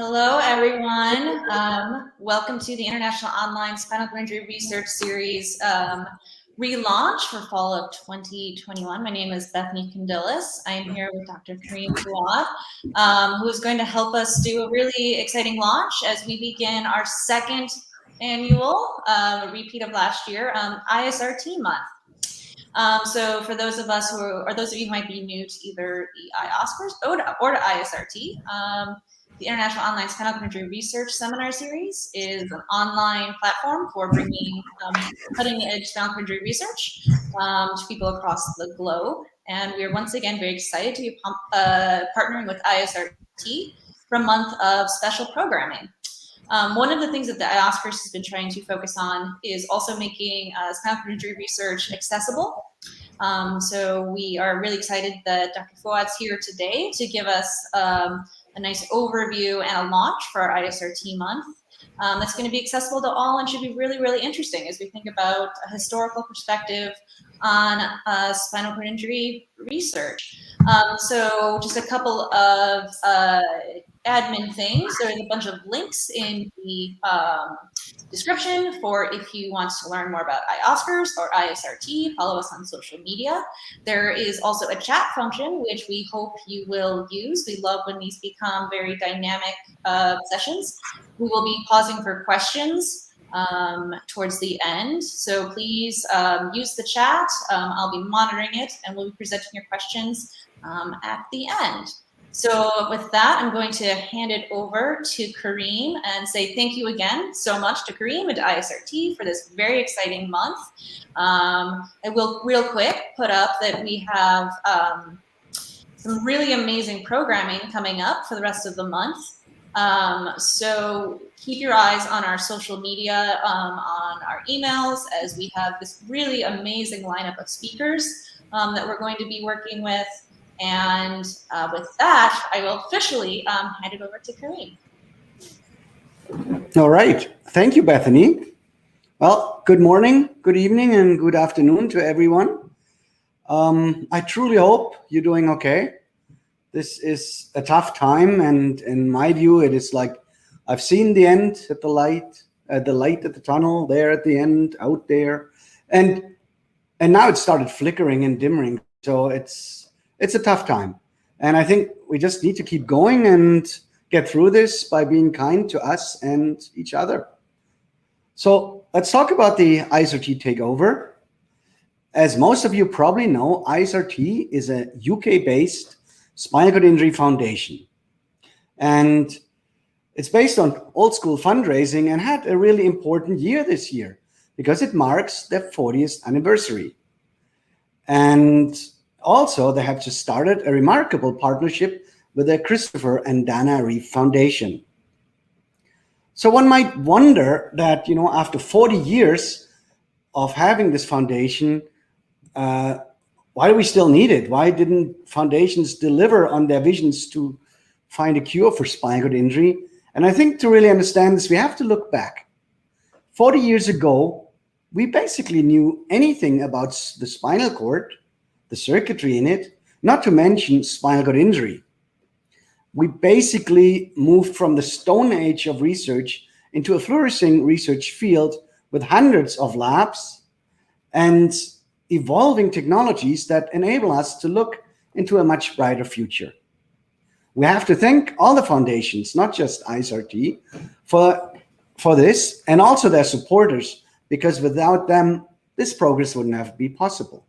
Hello, everyone. Welcome to the International Online Spinal Cord Injury Research Series relaunch for fall of 2021. My name is Bethany Candilis. I am here with Dr. Karim Fouad, who is going to help us do a really exciting launch as we begin our second annual, repeat of last year, ISRT Month. So for those of us those of you who might be new to either the IOSPRS or to ISRT, the International Online Spinal Cord Injury Research Seminar Series is an online platform for bringing cutting-edge spinal cord injury research to people across the globe. And we are once again very excited to be partnering with ISRT for a month of special programming. One of the things that the IOSPRS has been trying to focus on is also making spinal cord injury research accessible. So we are really excited that Dr. Fouad's here today to give us a nice overview and a launch for our ISRT month. That's going to be accessible to all and should be really, really interesting as we think about a historical perspective on spinal cord injury research. So just a couple of admin things. There's a bunch of links in the description for if you want to learn more about IOSPRS or ISRT, follow us on social media. There is also a chat function, which we hope you will use. We love when these become very dynamic sessions. We will be pausing for questions towards the end. So please use the chat. I'll be monitoring it and we'll be presenting your questions at the end. So with that, I'm going to hand it over to Karim and say thank you again so much to Karim and to ISRT for this very exciting month. I will real quick put up that we have some really amazing programming coming up for the rest of the month. So keep your eyes on our social media, on our emails, as we have this really amazing lineup of speakers that we're going to be working with. And with that, I will officially hand it over to Karim. All right. Thank you, Bethany. Well, good morning, good evening, and good afternoon to everyone. I truly hope you're doing okay. This is a tough time, and in my view, it is like I've seen the end at the light at the tunnel there at the end out there, and now it started flickering and dimming. So it's a tough time, and I think we just need to keep going and get through this by being kind to us and each other. So let's talk about the ISRT takeover. As most of you probably know, ISRT is a UK-based spinal cord injury foundation, and it's based on old school fundraising and had a really important year this year because it marks their 40th anniversary. And also, they have just started a remarkable partnership with the Christopher and Dana Reeve Foundation. So one might wonder that, after 40 years of having this foundation, why do we still need it? Why didn't foundations deliver on their visions to find a cure for spinal cord injury? And I think to really understand this, we have to look back. 40 years ago, we basically knew anything about the spinal cord, the circuitry in it, not to mention spinal cord injury. We basically moved from the Stone Age of research into a flourishing research field with hundreds of labs and evolving technologies that enable us to look into a much brighter future. We have to thank all the foundations, not just ISRT, for this, and also their supporters, because without them, this progress would never be possible.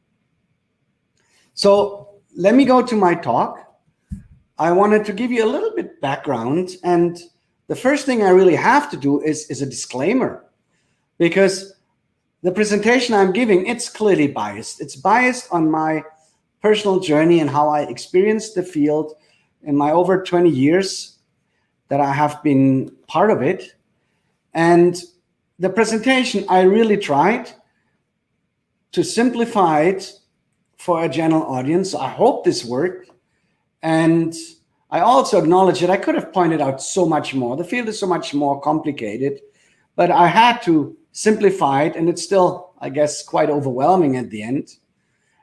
So let me go to my talk. I wanted to give you a little bit background, and the first thing I really have to do is a disclaimer, because the presentation I'm giving, it's clearly biased. It's biased on my personal journey and how I experienced the field in my over 20 years that I have been part of it. And the presentation, I really tried to simplify it for a general audience. I hope this worked. And I also acknowledge that I could have pointed out so much more. The field is so much more complicated, but I had to simplify it, and it's still, I guess, quite overwhelming at the end.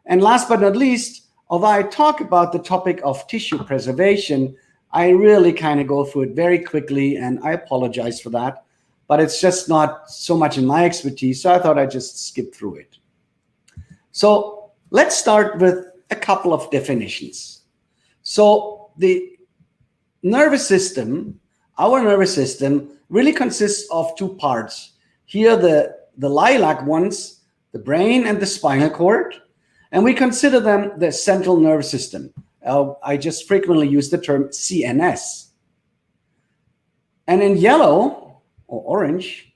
And last but not least, although I talk about the topic of tissue preservation, I really kind of go through it very quickly, and I apologize for that, but it's just not so much in my expertise, so I thought I'd just skip through it. So let's start with a couple of definitions. So the nervous system, our nervous system, really consists of two parts. Here, the lilac ones, the brain and the spinal cord, and we consider them the central nervous system. I just frequently use the term CNS. And in yellow or orange,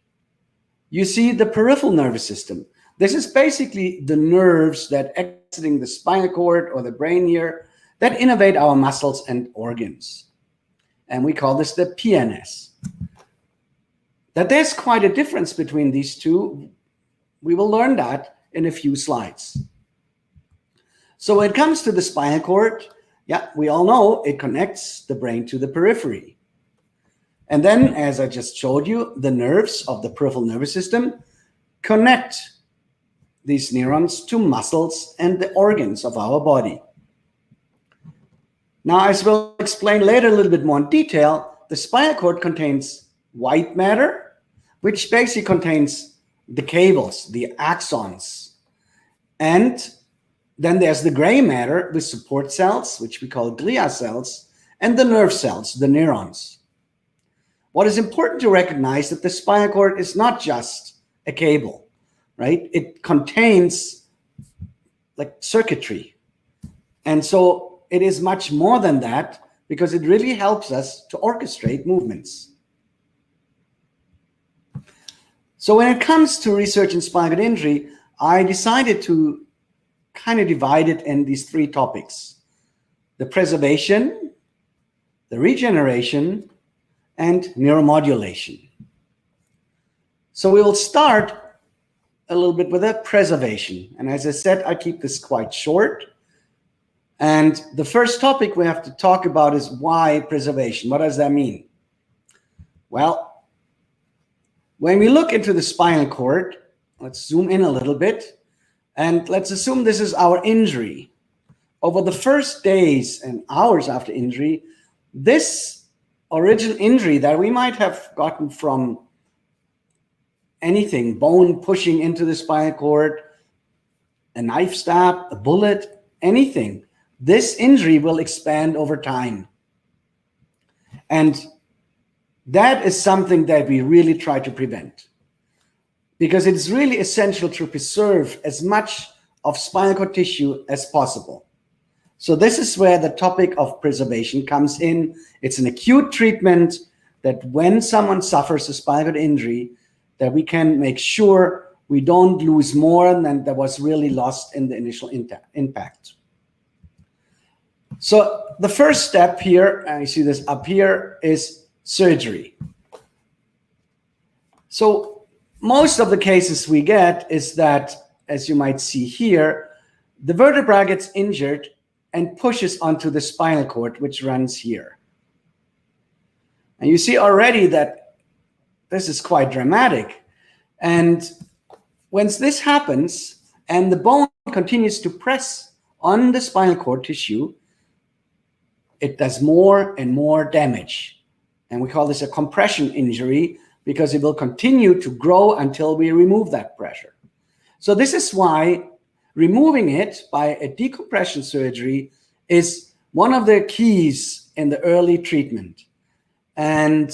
you see the peripheral nervous system. This is basically the nerves that exiting the spinal cord or the brain here that innervate our muscles and organs. And we call this the PNS. That there's quite a difference between these two. We will learn that in a few slides. So when it comes to the spinal cord, yeah, we all know it connects the brain to the periphery. And then, as I just showed you, the nerves of the peripheral nervous system connect these neurons to muscles and the organs of our body. Now, as we'll explain later a little bit more in detail, the spinal cord contains white matter, which basically contains the cables, the axons. And then there's the gray matter with support cells, which we call glia cells, and the nerve cells, the neurons. What is important to recognize that the spinal cord is not just a cable, right? It contains like circuitry. And so it is much more than that because it really helps us to orchestrate movements. So when it comes to research in spinal cord injury, I decided to kind of divide it in these three topics: the preservation, the regeneration, and neuromodulation. So we will start a little bit with the preservation. And as I said, I keep this quite short. And the first topic we have to talk about is why preservation. What does that mean? Well, when we look into the spinal cord, let's zoom in a little bit, and let's assume this is our injury. Over the first days and hours after injury, this original injury that we might have gotten from anything, bone pushing into the spinal cord, a knife stab, a bullet, anything, this injury will expand over time. And that is something that we really try to prevent, because it's really essential to preserve as much of spinal cord tissue as possible. So this is where the topic of preservation comes in. It's an acute treatment that when someone suffers a spinal cord injury, that we can make sure we don't lose more than that was really lost in the initial impact. So the first step here, and you see this up here, is surgery. So most of the cases we get is that, as you might see here, the vertebra gets injured and pushes onto the spinal cord, which runs here. And you see already that this is quite dramatic. And once this happens and the bone continues to press on the spinal cord tissue, it does more and more damage. And we call this a compression injury because it will continue to grow until we remove that pressure. So this is why removing it by a decompression surgery is one of the keys in the early treatment. And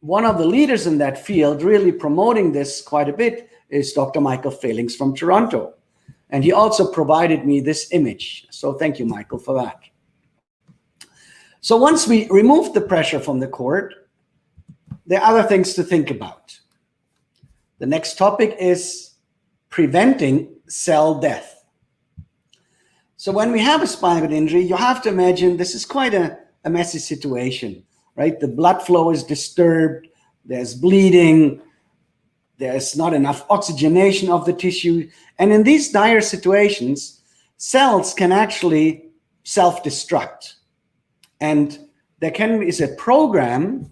one of the leaders in that field really promoting this quite a bit is Dr. Michael Fehlings from Toronto. And he also provided me this image. So thank you, Michael, for that. So once we remove the pressure from the cord, there are other things to think about. The next topic is preventing cell death. So when we have a spinal cord injury, you have to imagine this is quite a messy situation, right? The blood flow is disturbed, there's bleeding, there's not enough oxygenation of the tissue. And in these dire situations, cells can actually self-destruct. And there is a program,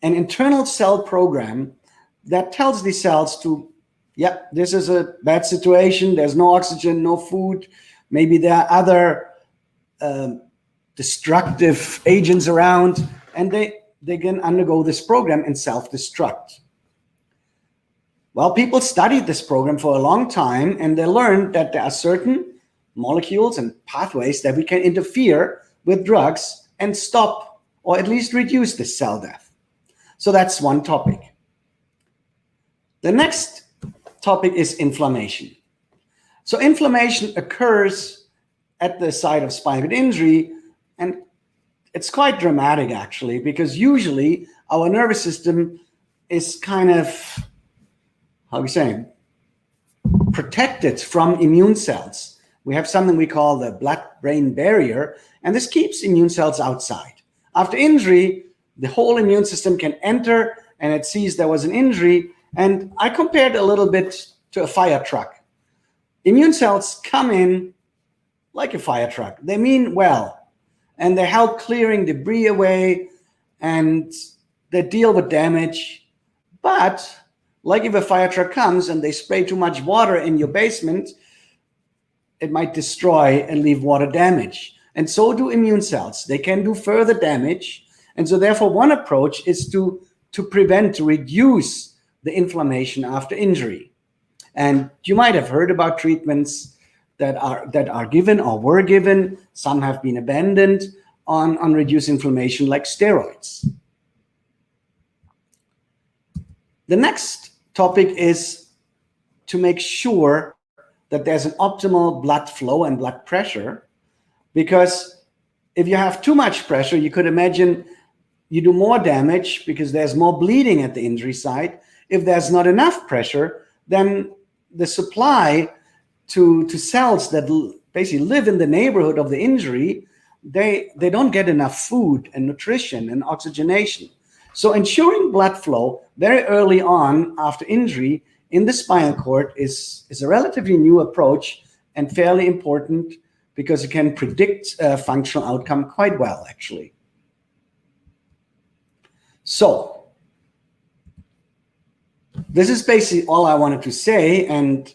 an internal cell program, that tells these cells to, yeah, this is a bad situation, there's no oxygen, no food, maybe there are other destructive agents around, and they can undergo this program and self-destruct. Well, people studied this program for a long time, and they learned that there are certain molecules and pathways that we can interfere with drugs and stop or at least reduce this cell death. So that's one topic. The next topic is inflammation. So inflammation occurs at the site of spinal cord injury, and it's quite dramatic actually, because usually our nervous system is kind of, how we say, protected from immune cells. We have something we call the blood-brain barrier, and this keeps immune cells outside. After injury, the whole immune system can enter, and it sees there was an injury. And I compared a little bit to a fire truck. Immune cells come in like a fire truck. They mean well, and they help clearing debris away, and they deal with damage. But like if a fire truck comes and they spray too much water in your basement, it might destroy and leave water damage. And so do immune cells. They can do further damage. And so therefore one approach is to prevent, to reduce the inflammation after injury. And you might have heard about treatments that are given or were given. Some have been abandoned on reduced inflammation, like steroids. The next topic is to make sure that there's an optimal blood flow and blood pressure, because if you have too much pressure, you could imagine you do more damage because there's more bleeding at the injury site. If there's not enough pressure, then the supply to cells that basically live in the neighborhood of the injury, they don't get enough food and nutrition and oxygenation. So ensuring blood flow very early on after injury in the spinal cord is a relatively new approach and fairly important, because it can predict functional outcome quite well, actually. So this is basically all I wanted to say and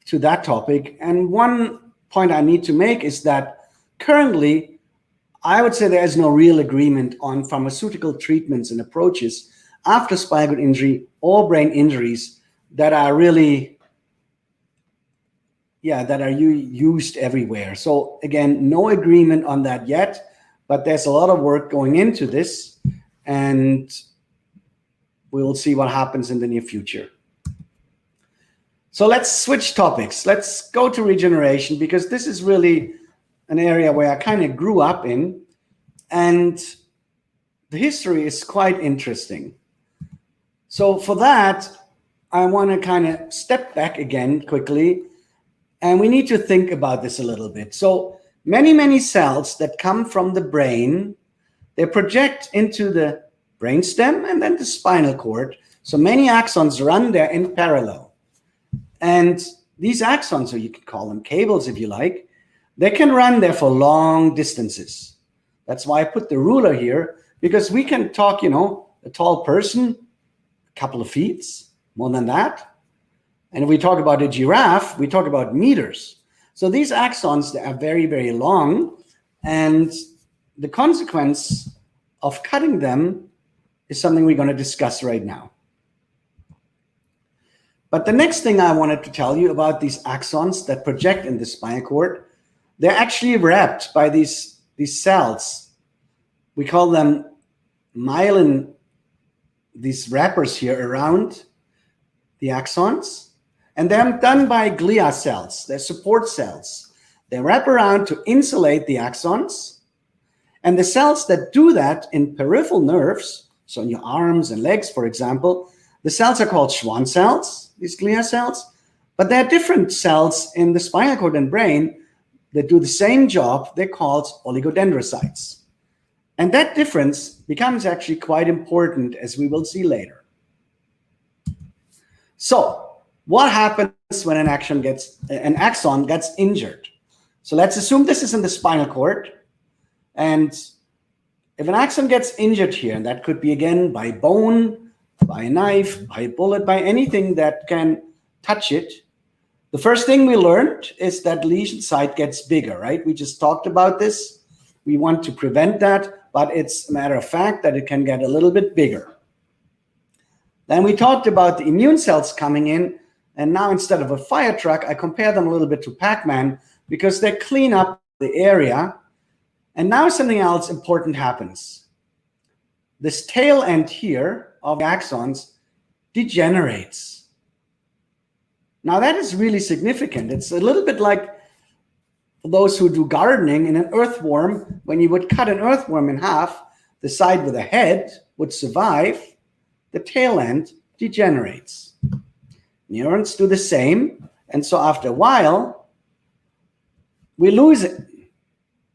to that topic. And one point I need to make is that currently, I would say there is no real agreement on pharmaceutical treatments and approaches after spinal cord injury or brain injuries that are really, that are used everywhere. So again, no agreement on that yet, but there's a lot of work going into this, and we will see what happens in the near future. So let's switch topics. Let's go to regeneration, because this is really an area where I kind of grew up in, and the history is quite interesting. So for that, I want to kind of step back again quickly, and we need to think about this a little bit. So many cells that come from the brain, they project into the brainstem and then the spinal cord. So many axons run there in parallel. And these axons, or you can call them cables if you like, they can run there for long distances. That's why I put the ruler here, because we can talk, a tall person, a couple of feet, more than that. And if we talk about a giraffe, we talk about meters. So these axons, they are very, very long. And the consequence of cutting them is something we're going to discuss right now. But the next thing I wanted to tell you about these axons that project in the spinal cord, they're actually wrapped by these cells. We call them myelin, these wrappers here around the axons. And they're done by glia cells. They're support cells. They wrap around to insulate the axons. And the cells that do that in peripheral nerves, so in your arms and legs, for example, the cells are called Schwann cells, these glia cells. But there are different cells in the spinal cord and brain that do the same job. They're called oligodendrocytes. And that difference becomes actually quite important, as we will see later. So what happens when an axon gets injured? So let's assume this is in the spinal cord. And if an axon gets injured here, and that could be again by bone, by a knife, by a bullet, by anything that can touch it, the first thing we learned is that lesion site gets bigger, right? We just talked about this. we want to prevent that, but it's a matter of fact that it can get a little bit bigger. Then we talked about the immune cells coming in, and now instead of a fire truck, I compare them a little bit to Pac-Man because they clean up the area. And now something else important happens. This tail end here of the axons degenerates. Now that is really significant. It's a little bit like for those who do gardening in an earthworm. When you would cut an earthworm in half, the side with a head would survive, the tail end degenerates. Neurons do the same, and so after a while, we lose it,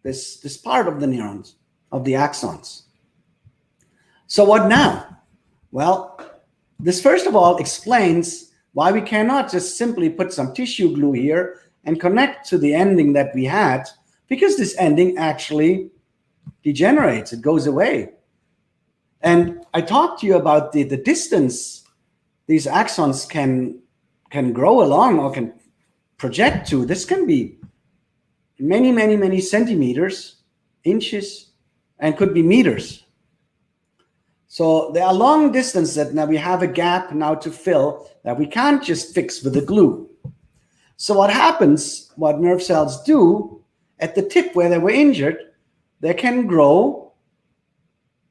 this part of the neurons, of the axons. So what now? Well, this first of all explains why we cannot just simply put some tissue glue here and connect to the ending that we had, because this ending actually degenerates, it goes away. And I talked to you about the distance these axons can grow along or can project to. This can be many, many, many centimeters, inches, and could be meters. So there are long distances that now we have a gap now to fill that we can't just fix with the glue. So what happens, what nerve cells do, at the tip where they were injured, they can grow,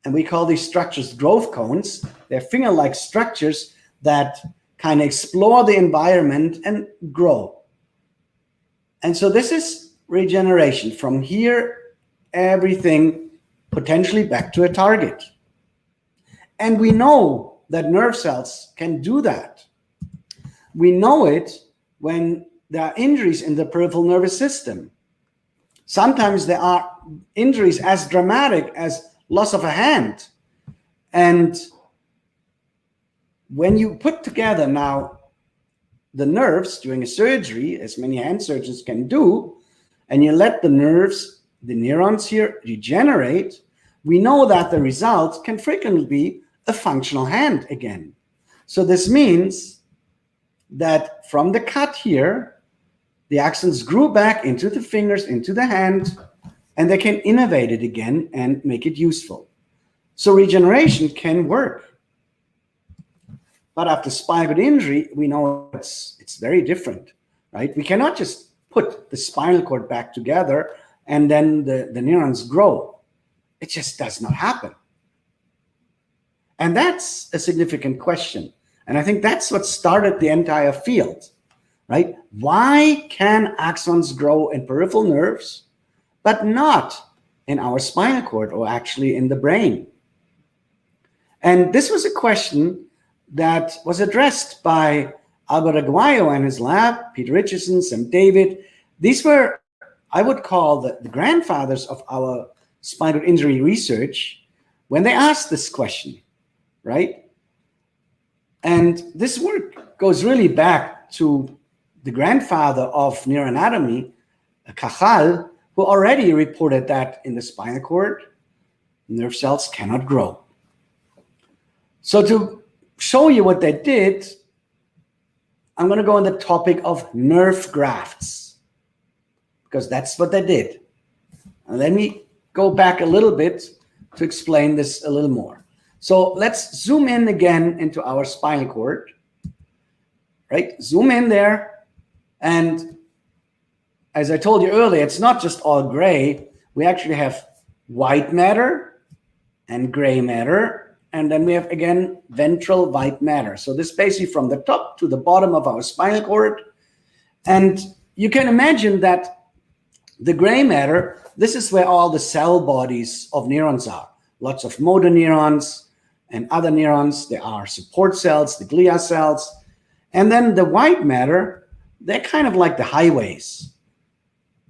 and we call these structures growth cones. They're finger-like structures that kind of explore the environment and grow. And so this is regeneration. From here, everything potentially back to a target. And we know that nerve cells can do that. We know it when there are injuries in the peripheral nervous system. Sometimes there are injuries as dramatic as loss of a hand. And when you put together now the nerves during a surgery, as many hand surgeons can do, and you let the nerves, the neurons here, regenerate, we know that the result can frequently be a functional hand again. So this means that from the cut here, the axons grew back into the fingers, into the hand, and they can innervate it again and make it useful. So regeneration can work. But after spinal cord injury, we know it's very different, right? We cannot just put the spinal cord back together and then the neurons grow. It just does not happen. And that's a significant question. And I think that's what started the entire field, right? Why can axons grow in peripheral nerves, but not in our spinal cord or actually in the brain? And this was a question that was addressed by Albert Aguayo and his lab, Peter Richardson, Sam David. These were, I would call the grandfathers of our spinal cord injury research when they asked this question, right? And this work goes really back to the grandfather of neuroanatomy, Cajal, who already reported that in the spinal cord, nerve cells cannot grow. So to show you what they did, I'm going to go on the topic of nerve grafts, because that's what they did. And let me go back a little bit to explain this a little more. So let's zoom in again into our spinal cord, right? Zoom in there. And as I told you earlier, it's not just all gray. We actually have white matter and gray matter. And then we have, again, ventral white matter. So this basically from the top to the bottom of our spinal cord. And you can imagine that the gray matter, this is where all the cell bodies of neurons are. Lots of motor neurons and other neurons. There are support cells, the glia cells. And then the white matter, they're kind of like the highways,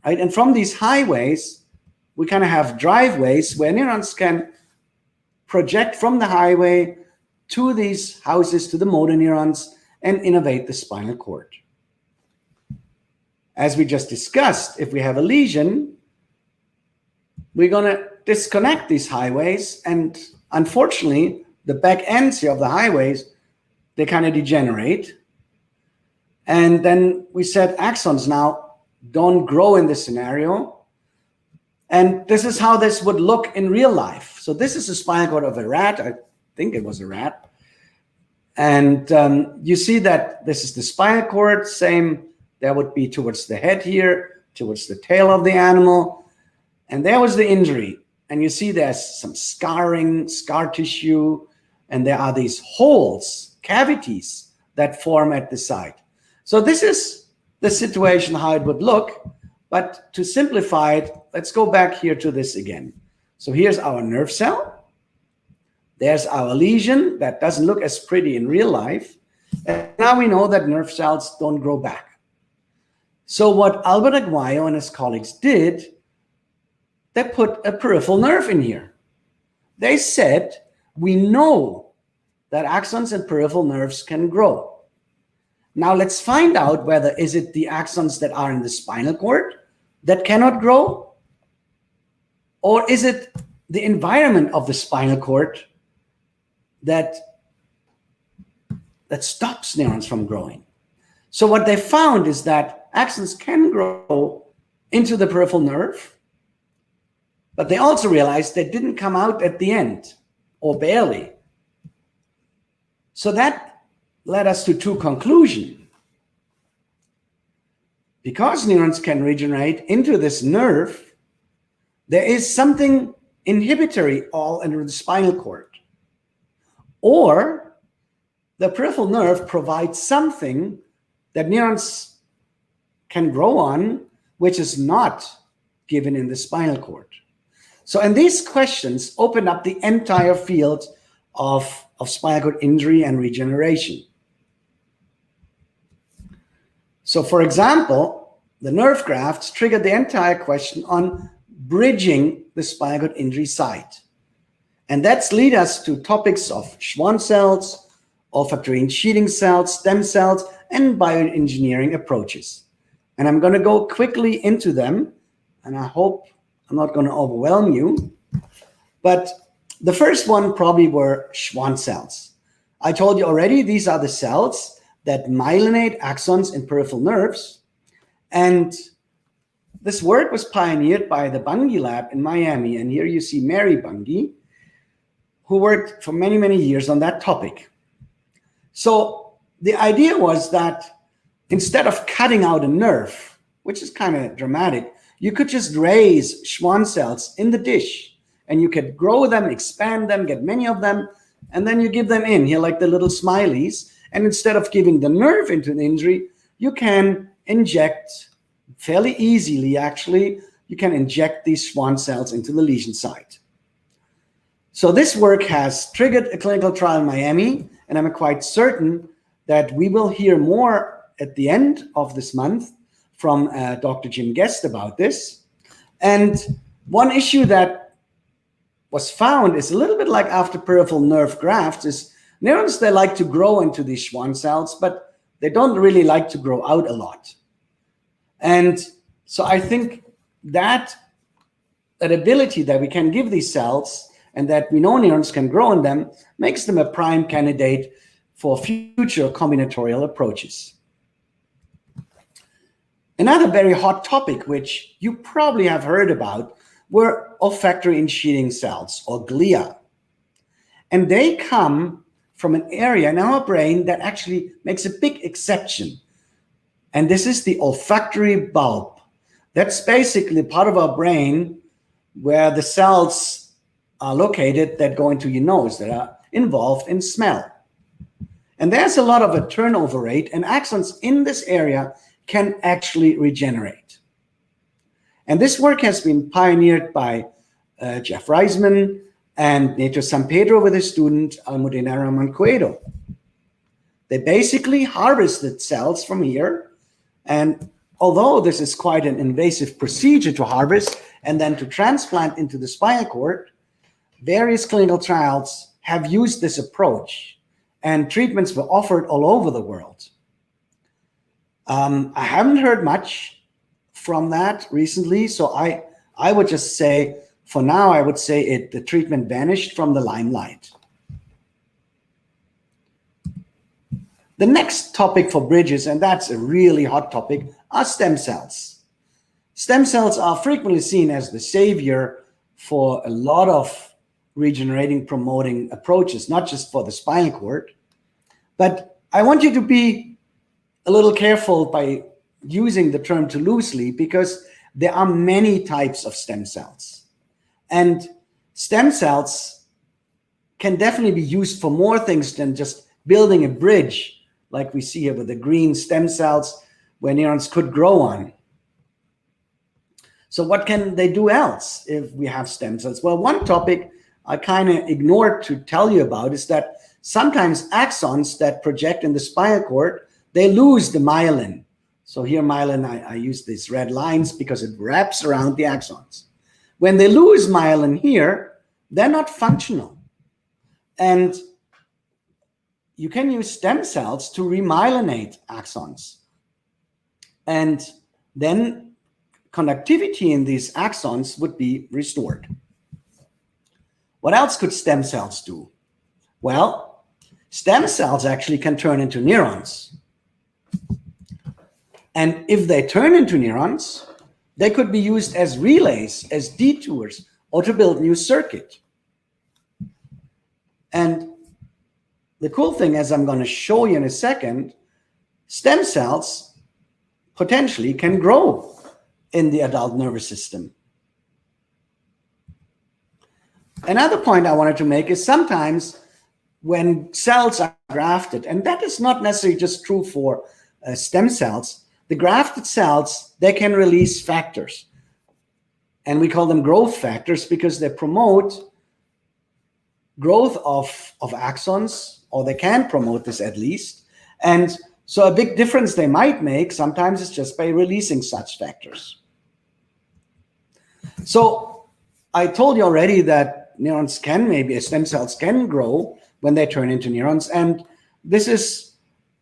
right? And from these highways, we kind of have driveways where neurons can project from the highway to these houses, to the motor neurons, and innervate the spinal cord. As we just discussed, if we have a lesion, we're going to disconnect these highways, and unfortunately, the back ends here of the highways, they kind of degenerate. And then we said axons now don't grow in this scenario. And this is how this would look in real life. So this is the spinal cord of a rat. I think it was a rat. And you see that this is the spinal cord. Same, that would be towards the head here, towards the tail of the animal. And there was the injury. And you see there's some scarring, scar tissue, and there are these holes, cavities that form at the site. So this is the situation, how it would look. But to simplify it, let's go back here to this again. So here's our nerve cell. There's our lesion that doesn't look as pretty in real life. And now we know that nerve cells don't grow back. So what Albert Aguayo and his colleagues did, they put a peripheral nerve in here. They said, we know that axons and peripheral nerves can grow. Now let's find out whether is it the axons that are in the spinal cord that cannot grow, or is it the environment of the spinal cord that stops neurons from growing. So what they found is that axons can grow into the peripheral nerve, but they also realized they didn't come out at the end, or barely. So that led us to two conclusions. Because neurons can regenerate into this nerve, there is something inhibitory all under the spinal cord. Or the peripheral nerve provides something that neurons can grow on, which is not given in the spinal cord. So, and these questions open up the entire field of spinal cord injury and regeneration. So, for example, the nerve grafts triggered the entire question on bridging the spinal cord injury site. And that's lead us to topics of Schwann cells, olfactory sheathing cells, stem cells, and bioengineering approaches. And I'm going to go quickly into them, and I hope I'm not going to overwhelm you. But the first one probably were Schwann cells. I told you already, these are the cells that myelinate axons in peripheral nerves. And this work was pioneered by the Bunge lab in Miami. And here you see Mary Bunge, who worked for many, many years on that topic. So the idea was that instead of cutting out a nerve, which is kind of dramatic, you could just raise Schwann cells in the dish, and you could grow them, expand them, get many of them, and then you give them in here like the little smileys. And instead of giving the nerve into the injury, you can inject fairly easily, actually, you can inject these Schwann cells into the lesion site. So this work has triggered a clinical trial in Miami, and I'm quite certain that we will hear more at the end of this month from Dr. Jim Guest about this. And one issue that was found is a little bit like after peripheral nerve grafts is neurons, they like to grow into these Schwann cells, but they don't really like to grow out a lot. And so I think that ability that we can give these cells and that we know neurons can grow in them makes them a prime candidate for future combinatorial approaches. Another very hot topic, which you probably have heard about, were olfactory sheathing cells, or glia. And they come from an area in our brain that actually makes a big exception. And this is the olfactory bulb. That's basically part of our brain where the cells are located that go into your nose, that are involved in smell. And there's a lot of a turnover rate, and axons in this area can actually regenerate. And this work has been pioneered by Jeff Reisman and Neto San Pedro with his student Almudena Mancuedo. They basically harvested cells from here, and although this is quite an invasive procedure to harvest and then to transplant into the spinal cord, various clinical trials have used this approach, and treatments were offered all over the world. I haven't heard much from that recently, so I would just say, for now, I would say the treatment vanished from the limelight. The next topic for bridges, and that's a really hot topic, are stem cells. Stem cells are frequently seen as the savior for a lot of regenerating, promoting approaches, not just for the spinal cord. But I want you to be a little careful by using the term too loosely, because there are many types of stem cells. And stem cells can definitely be used for more things than just building a bridge, like we see here with the green stem cells where neurons could grow on. So what can they do else if we have stem cells? Well, one topic I kind of ignored to tell you about is that sometimes axons that project in the spinal cord, they lose the myelin. So here myelin, I use these red lines because it wraps around the axons. When they lose myelin here, they're not functional. And you can use stem cells to remyelinate axons. And then conductivity in these axons would be restored. What else could stem cells do? Well, stem cells actually can turn into neurons. And if they turn into neurons, they could be used as relays, as detours, or to build new circuit. And the cool thing, as I'm going to show you in a second, stem cells potentially can grow in the adult nervous system. Another point I wanted to make is sometimes when cells are grafted, and that is not necessarily just true for stem cells, the grafted cells, they can release factors. And we call them growth factors because they promote growth of axons, or they can promote this at least. And so a big difference they might make sometimes is just by releasing such factors. So I told you already that neurons can, maybe stem cells can grow when they turn into neurons. And this is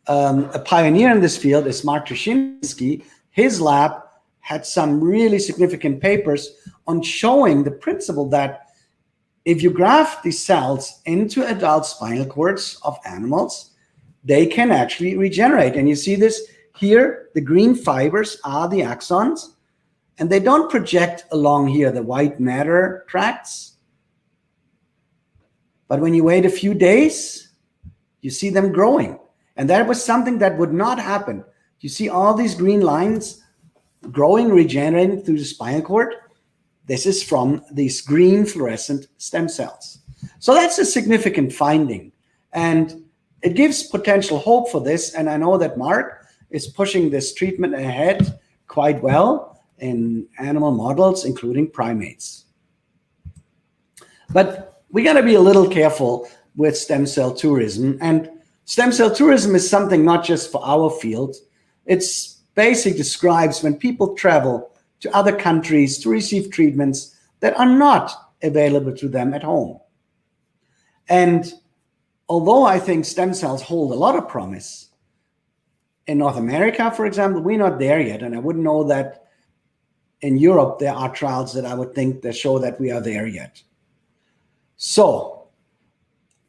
a pioneer in this field is Mark Tuschinski. His lab had some really significant papers on showing the principle that if you graft these cells into adult spinal cords of animals, they can actually regenerate. And you see this here, the green fibers are the axons, and they don't project along here, the white matter tracts. But when you wait a few days, you see them growing. And that was something that would not happen. You see all these green lines growing, regenerating through the spinal cord. This is from these green fluorescent stem cells. So that's a significant finding. And it gives potential hope for this. And I know that Mark is pushing this treatment ahead quite well in animal models, including primates. But we got to be a little careful with stem cell tourism. And stem cell tourism is something not just for our field. It's basically describes when people travel to other countries to receive treatments that are not available to them at home. And although I think stem cells hold a lot of promise, in North America, for example, we're not there yet. And I wouldn't know that in Europe, there are trials that I would think that show that we are there yet. So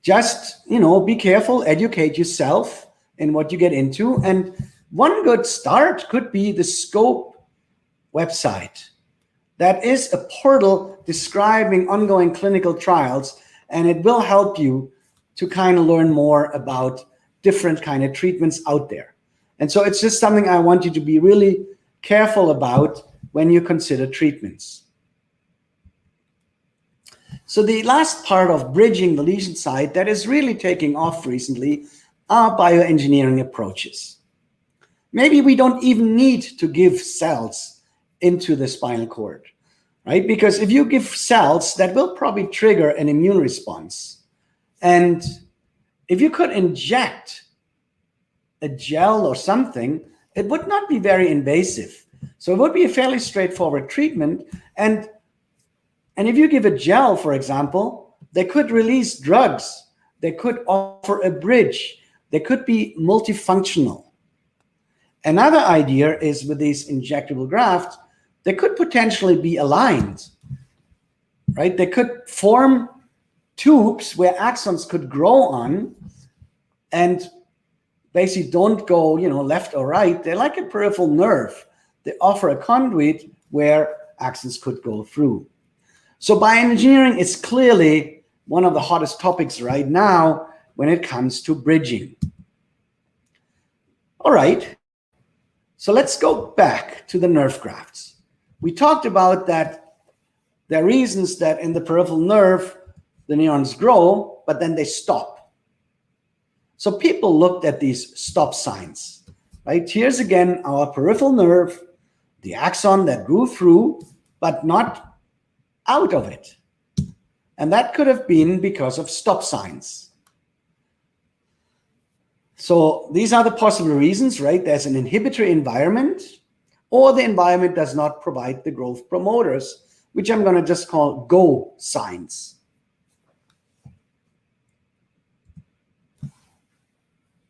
just, be careful, educate yourself in what you get into. And one good start could be the SCOPE website. That is a portal describing ongoing clinical trials, and it will help you to kind of learn more about different kind of treatments out there. And so it's just something I want you to be really careful about when you consider treatments. So the last part of bridging the lesion site that is really taking off recently are bioengineering approaches. Maybe we don't even need to give cells into the spinal cord, right? Because if you give cells, that will probably trigger an immune response. And if you could inject a gel or something, it would not be very invasive. So it would be a fairly straightforward treatment. And if you give a gel, for example, they could release drugs. They could offer a bridge. They could be multifunctional. Another idea is with these injectable grafts, they could potentially be aligned, right? They could form tubes where axons could grow on and basically don't go, left or right. They're like a peripheral nerve. They offer a conduit where axons could go through. So bioengineering is clearly one of the hottest topics right now when it comes to bridging. All right, so let's go back to the nerve grafts. We talked about that there are reasons that in the peripheral nerve, the neurons grow, but then they stop. So people looked at these stop signs, right? Here's again our peripheral nerve, the axon that grew through, but not out of it. And that could have been because of stop signs. So these are the possible reasons, right? There's an inhibitory environment, or the environment does not provide the growth promoters, which I'm going to just call go signs.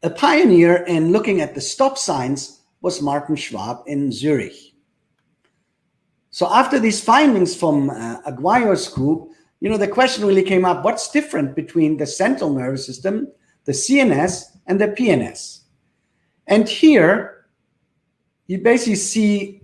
A pioneer in looking at the stop signs was Martin Schwab in Zurich. So after these findings from Aguayo's group, the question really came up, what's different between the central nervous system, the CNS, and the PNS? And here, you basically see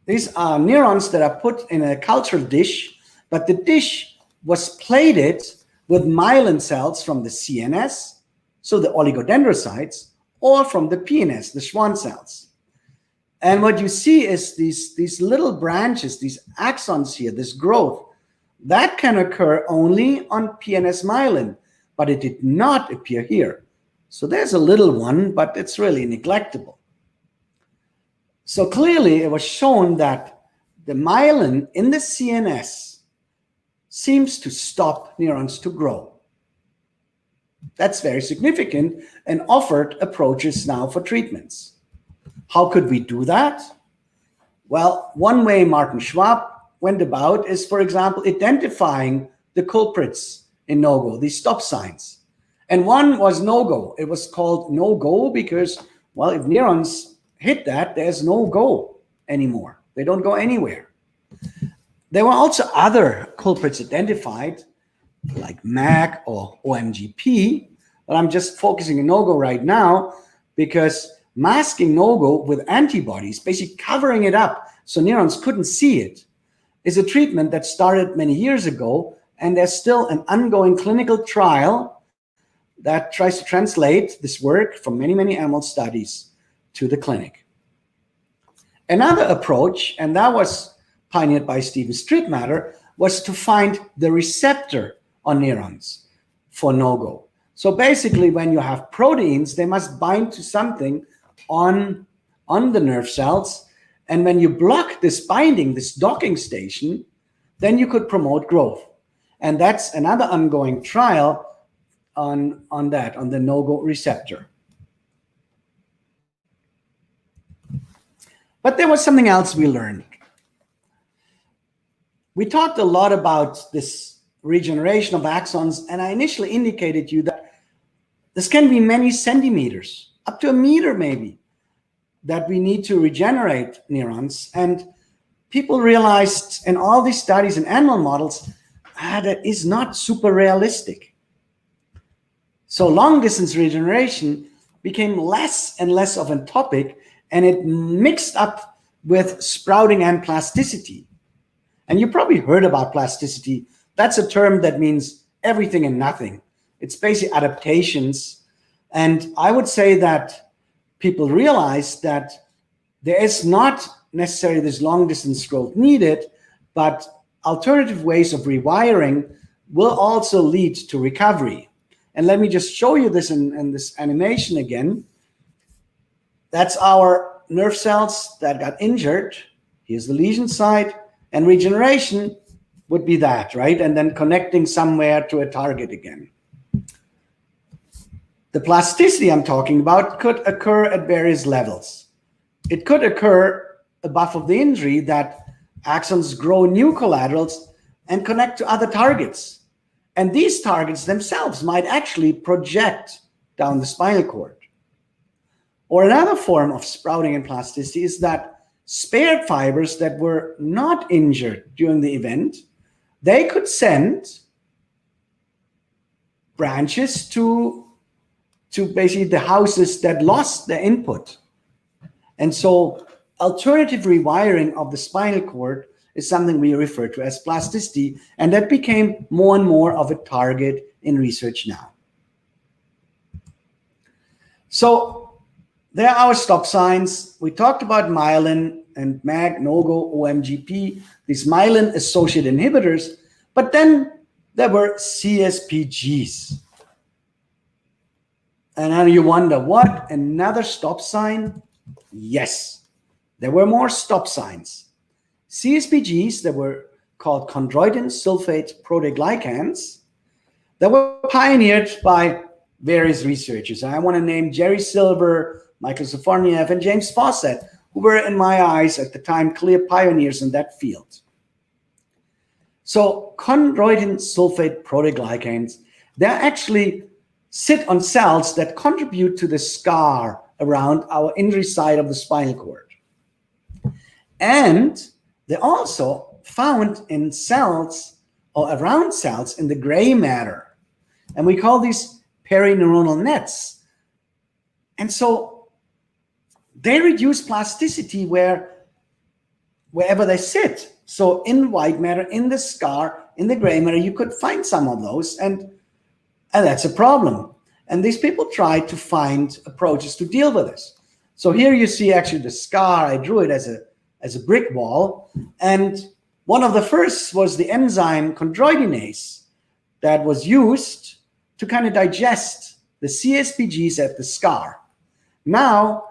these are neurons that are put in a cultural dish, but the dish was plated with myelin cells from the CNS, so the oligodendrocytes, or from the PNS, the Schwann cells. And what you see is these little branches, these axons here, this growth, that can occur only on PNS myelin, but it did not appear here. So there's a little one, but it's really neglectable. So clearly it was shown that the myelin in the CNS seems to stop neurons to grow. That's very significant and offered approaches now for treatments. How could we do that? Well, one way Martin Schwab went about is, for example, identifying the culprits in no-go, these stop signs. And one was no-go. It was called no-go because, well, if neurons hit that, there's no go anymore. They don't go anywhere. There were also other culprits identified, like MAC or OMGP, but I'm just focusing on no-go right now because masking no-go with antibodies, basically covering it up so neurons couldn't see it, is a treatment that started many years ago, and there's still an ongoing clinical trial that tries to translate this work from many, many animal studies to the clinic. Another approach, and that was pioneered by Steven Strittmatter, was to find the receptor on neurons for no-go. So basically, when you have proteins, they must bind to something on the nerve cells. And when you block this binding, this docking station, then you could promote growth. And that's another ongoing trial on the no-go receptor. But there was something else we learned. We talked a lot about this regeneration of axons, and I initially indicated to you that this can be many centimeters, up to a meter maybe, that we need to regenerate neurons. And people realized in all these studies in animal models that is not super realistic. So long distance regeneration became less and less of a topic, and it mixed up with sprouting and plasticity. And you probably heard about plasticity. That's a term that means everything and nothing. It's basically adaptations. And I would say that people realize that there is not necessarily this long distance growth needed, but alternative ways of rewiring will also lead to recovery. And let me just show you this in this animation again. That's our nerve cells that got injured. Here's the lesion site, and regeneration would be that, right? And then connecting somewhere to a target again. The plasticity I'm talking about could occur at various levels. It could occur above of the injury that axons grow new collaterals and connect to other targets. And these targets themselves might actually project down the spinal cord. Or another form of sprouting and plasticity is that spared fibers that were not injured during the event, they could send branches to basically the houses that lost their input. And so alternative rewiring of the spinal cord is something we refer to as plasticity, and that became more and more of a target in research now. So there are our stop signs. We talked about myelin and MAG, NOGO, OMGP, these myelin-associated inhibitors, but then there were Cspgs. And now you wonder, what, another stop sign? Yes, there were more stop signs. Cspgs that were called chondroitin sulfate proteoglycans that were pioneered by various researchers. I want to name Jerry Silver, Michael Zafarniev, and James Fawcett, who were, in my eyes, at the time, clear pioneers in that field. So chondroitin sulfate proteoglycans, they actually sit on cells that contribute to the scar around our injury site of the spinal cord. And they're also found in cells or around cells in the gray matter. And we call these perineuronal nets. And so they reduce plasticity wherever they sit. So in white matter, in the scar, in the gray matter, you could find some of those, and that's a problem. And these people tried to find approaches to deal with this. So here you see actually the scar. I drew it as a brick wall. And one of the first was the enzyme chondroitinase that was used to kind of digest the Cspgs at the scar. Now,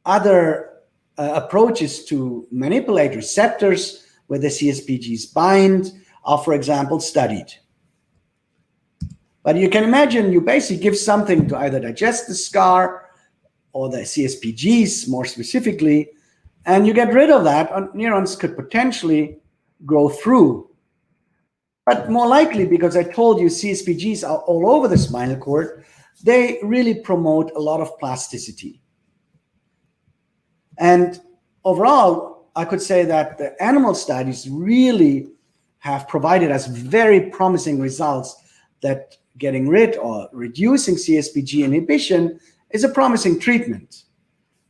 other approaches to manipulate receptors where the Cspgs bind are, for example, studied. But you can imagine you basically give something to either digest the scar or the Cspgs more specifically, and you get rid of that, and neurons could potentially grow through. But more likely, because I told you Cspgs are all over the spinal cord, they really promote a lot of plasticity. And overall, I could say that the animal studies really have provided us very promising results that getting rid or reducing Cspg inhibition is a promising treatment.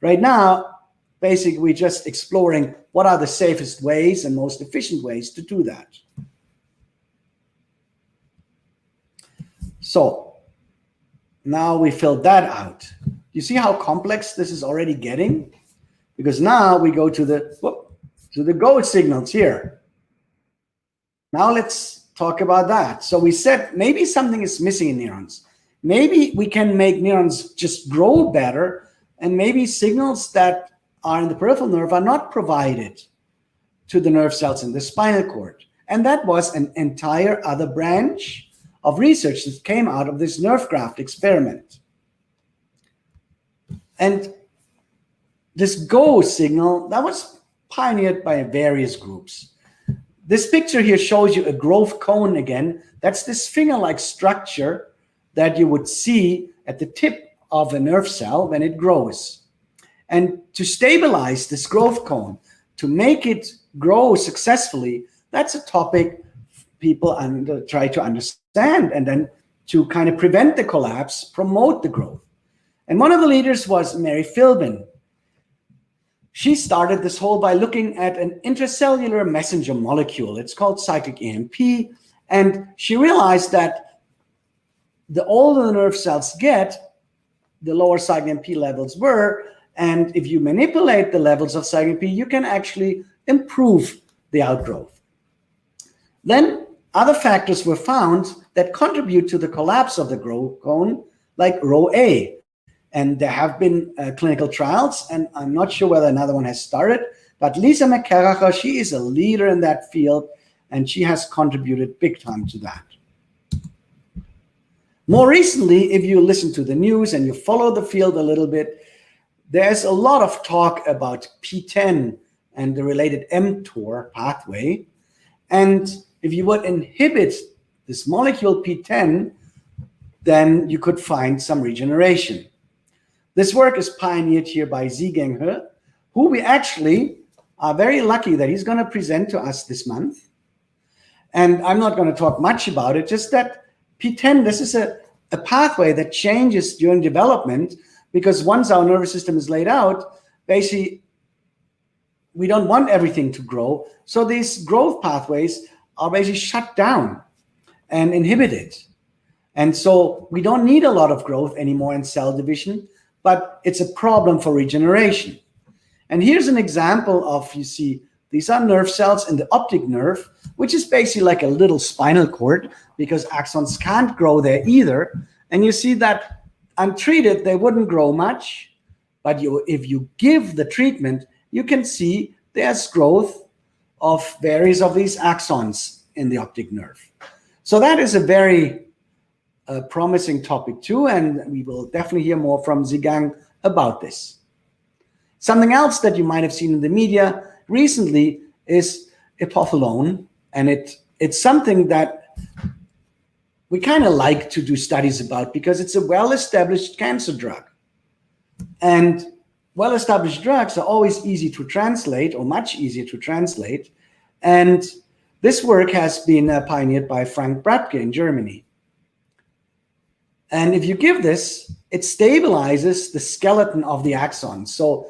Right now, basically, we're just exploring what are the safest ways and most efficient ways to do that. So now we filled that out. You see how complex this is already getting? Because now we go to the go signals here. Now let's talk about that. So we said maybe something is missing in neurons. Maybe we can make neurons just grow better, and maybe signals that are in the peripheral nerve are not provided to the nerve cells in the spinal cord. And that was an entire other branch of research that came out of this nerve graft experiment. And this go signal, that was pioneered by various groups. This picture here shows you a growth cone again. That's this finger-like structure that you would see at the tip of a nerve cell when it grows. And to stabilize this growth cone, to make it grow successfully, that's a topic people try to understand, and then to kind of prevent the collapse, promote the growth. And one of the leaders was Mary Philbin. She started this whole by looking at an intracellular messenger molecule. It's called cyclic AMP. And she realized that the older the nerve cells get, the lower cyclic AMP levels were. And if you manipulate the levels of cyclic AMP, you can actually improve the outgrowth. Then other factors were found that contribute to the collapse of the growth cone, like RhoA. And there have been clinical trials, and I'm not sure whether another one has started, but Lisa McCaracher, she is a leader in that field, and she has contributed big time to that. More recently, if you listen to the news and you follow the field a little bit, there's a lot of talk about P10 and the related mTOR pathway. And if you would inhibit this molecule P10, then you could find some regeneration. This work is pioneered here by Zhigang He, who we actually are very lucky that he's going to present to us this month. And I'm not going to talk much about it, just that P10, this is a pathway that changes during development, because once our nervous system is laid out, basically we don't want everything to grow. So these growth pathways are basically shut down and inhibited. And so we don't need a lot of growth anymore in cell division, but it's a problem for regeneration. And here's an example of, you see, these are nerve cells in the optic nerve, which is basically like a little spinal cord because axons can't grow there either. And you see that untreated, they wouldn't grow much. But if you give the treatment, you can see there's growth of various of these axons in the optic nerve. So that is a very promising topic too, and we will definitely hear more from Zhigang about this. Something else that you might have seen in the media recently is Apothelone, and it's something that we kind of like to do studies about because it's a well-established cancer drug. And well-established drugs are always easy to translate, or much easier to translate. And this work has been pioneered by Frank Bradtke in Germany. And if you give this, it stabilizes the skeleton of the axon. So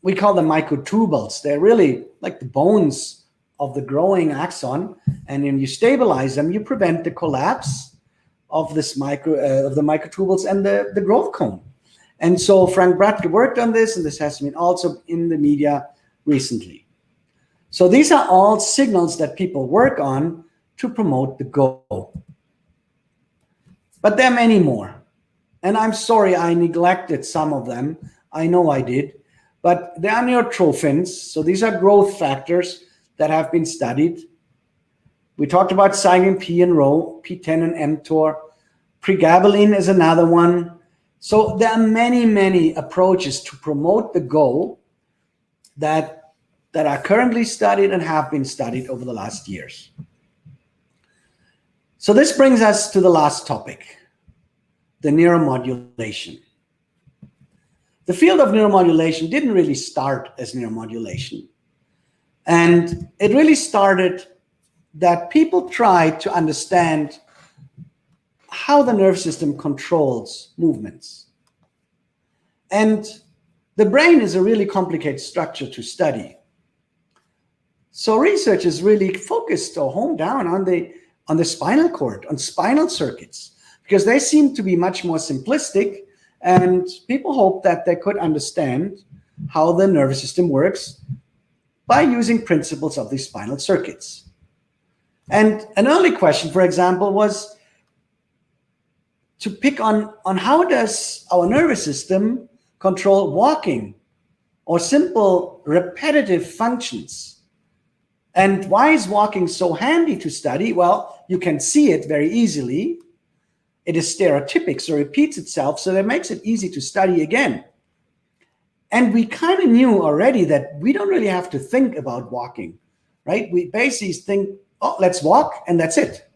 we call them microtubules. They're really like the bones of the growing axon. And when you stabilize them, you prevent the collapse of this of the microtubules and the growth cone. And so Frank Bradtke worked on this, and this has been also in the media recently. So these are all signals that people work on to promote the goal. But there are many more. And I'm sorry I neglected some of them. I know I did. But there are neurotrophins. So these are growth factors that have been studied. We talked about cyclin P and Rho, P10 and mTOR. Pregabalin is another one. So there are many, many approaches to promote the goal that are currently studied and have been studied over the last years. So this brings us to the last topic, the neuromodulation. The field of neuromodulation didn't really start as neuromodulation. And it really started that people tried to understand how the nerve system controls movements. And the brain is a really complicated structure to study. So researchers really focused or honed down on the spinal cord, on spinal circuits, because they seem to be much more simplistic, and people hoped that they could understand how the nervous system works by using principles of these spinal circuits. And an early question, for example, was to pick on how does our nervous system control walking or simple repetitive functions. And why is walking so handy to study? Well, you can see it very easily. It is stereotypic, so it repeats itself, so that makes it easy to study again. And we kind of knew already that we don't really have to think about walking, right? We basically think, oh, let's walk, and that's it.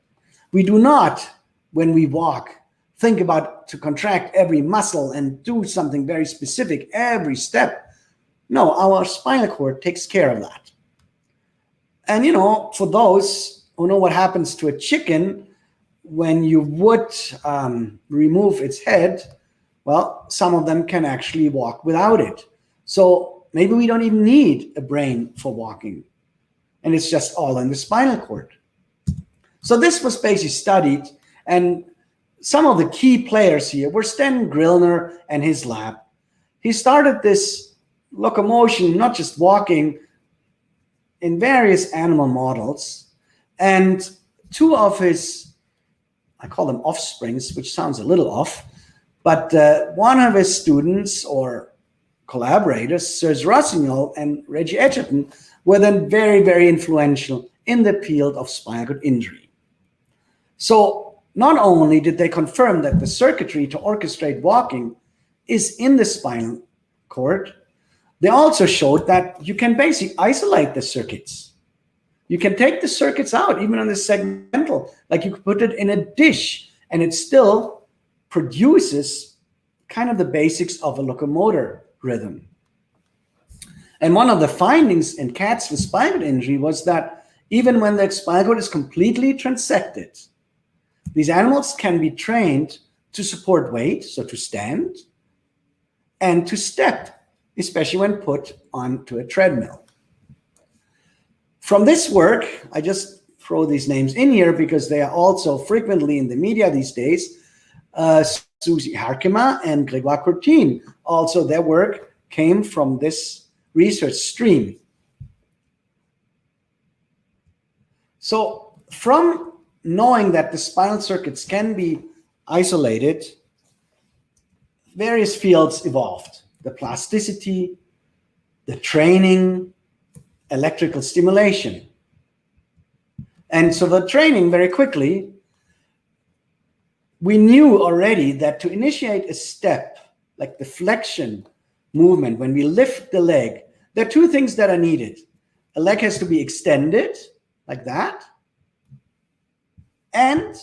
We do not, when we walk, think about to contract every muscle and do something very specific every step. No, our spinal cord takes care of that. And, you know, for those who know what happens to a chicken when you would remove its head, well, some of them can actually walk without it. So maybe we don't even need a brain for walking. And it's just all in the spinal cord. So this was basically studied, and some of the key players here were Sten Grillner and his lab. He started this locomotion, not just walking, in various animal models. And two of his, I call them offsprings, which sounds a little off, but one of his students or collaborators, Serge Rossignol and Reggie Edgerton, were then very, very influential in the field of spinal cord injury. So not only did they confirm that the circuitry to orchestrate walking is in the spinal cord, they also showed that you can basically isolate the circuits. You can take the circuits out, even on the segmental, like you could put it in a dish, and it still produces kind of the basics of a locomotor rhythm. And one of the findings in cats with spinal cord injury was that even when the spinal cord is completely transected, these animals can be trained to support weight, so to stand, and to step, especially when put onto a treadmill. From this work, I just throw these names in here because they are also frequently in the media these days. Susie Harkema and Grégoire Courtine, also their work came from this research stream. So from knowing that the spinal circuits can be isolated, various fields evolved. The plasticity, the training, electrical stimulation. And so the training, very quickly, we knew already that to initiate a step, like the flexion movement, when we lift the leg, there are two things that are needed. A leg has to be extended, like that, and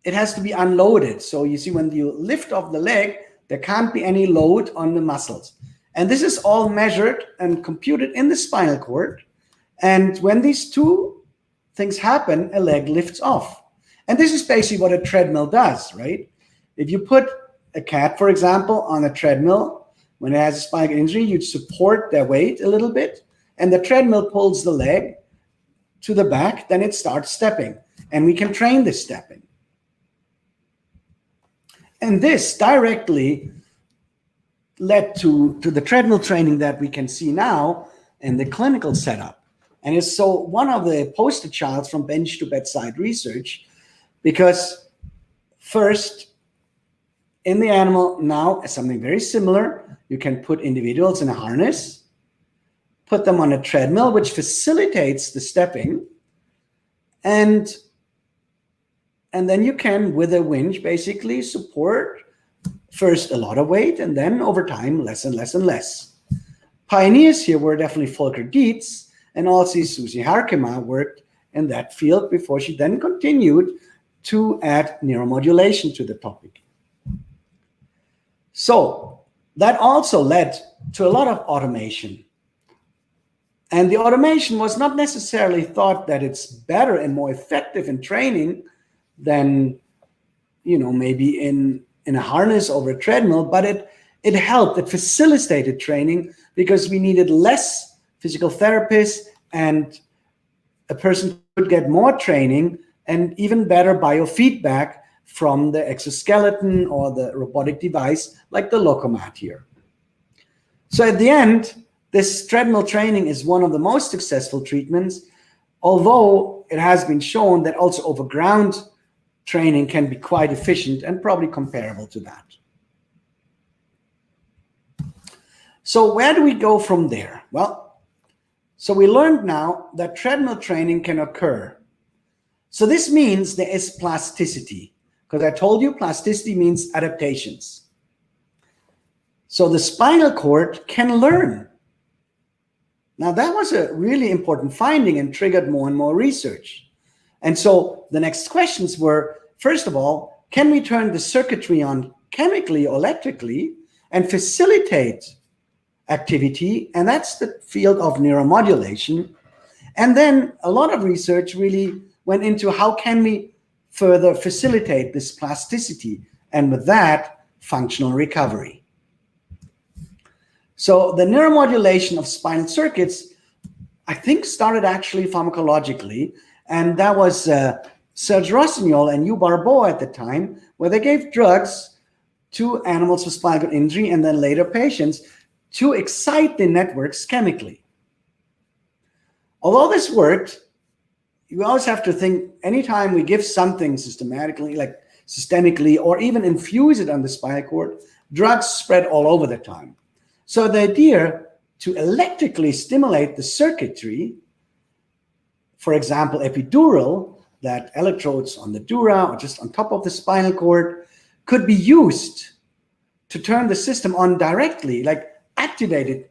it has to be unloaded. So you see, when you lift off the leg, there can't be any load on the muscles. And this is all measured and computed in the spinal cord. And when these two things happen, a leg lifts off. And this is basically what a treadmill does, right? If you put a cat, for example, on a treadmill, when it has a spinal injury, you'd support their weight a little bit, and the treadmill pulls the leg to the back, then it starts stepping. And we can train this stepping. And this directly led to the treadmill training that we can see now in the clinical setup. And it's so one of the poster childs from bench to bedside research, because first, in the animal now, something very similar, you can put individuals in a harness, put them on a treadmill, which facilitates the stepping, and then you can, with a winch, basically support first a lot of weight, and then over time, less and less and less. Pioneers here were definitely Volker Dietz, and also Susie Harkema worked in that field before she then continued to add neuromodulation to the topic. So that also led to a lot of automation. And the automation was not necessarily thought that it's better and more effective in training than, maybe in a harness over a treadmill, but it helped, it facilitated training because we needed less physical therapists, and a person could get more training and even better biofeedback from the exoskeleton or the robotic device like the Locomat here. So at the end, this treadmill training is one of the most successful treatments, although it has been shown that also over ground training can be quite efficient and probably comparable to that. So where do we go from there? Well, so we learned now that treadmill training can occur. So this means there is plasticity, because I told you plasticity means adaptations. So the spinal cord can learn. Now that was a really important finding and triggered more and more research. And so the next questions were, first of all, can we turn the circuitry on chemically or electrically and facilitate activity? And that's the field of neuromodulation. And then a lot of research really went into how can we further facilitate this plasticity, and with that, functional recovery. So the neuromodulation of spinal circuits, I think, started actually pharmacologically, and that was Serge Rossignol and Hugh Barbeau at the time, where they gave drugs to animals with spinal cord injury and then later patients to excite the networks chemically. Although this worked, you always have to think, anytime we give something systematically, like systemically, or even infuse it on the spinal cord, drugs spread all over the time. So the idea to electrically stimulate the circuitry, for example, epidural, that electrodes on the dura or just on top of the spinal cord, could be used to turn the system on directly, like activate it,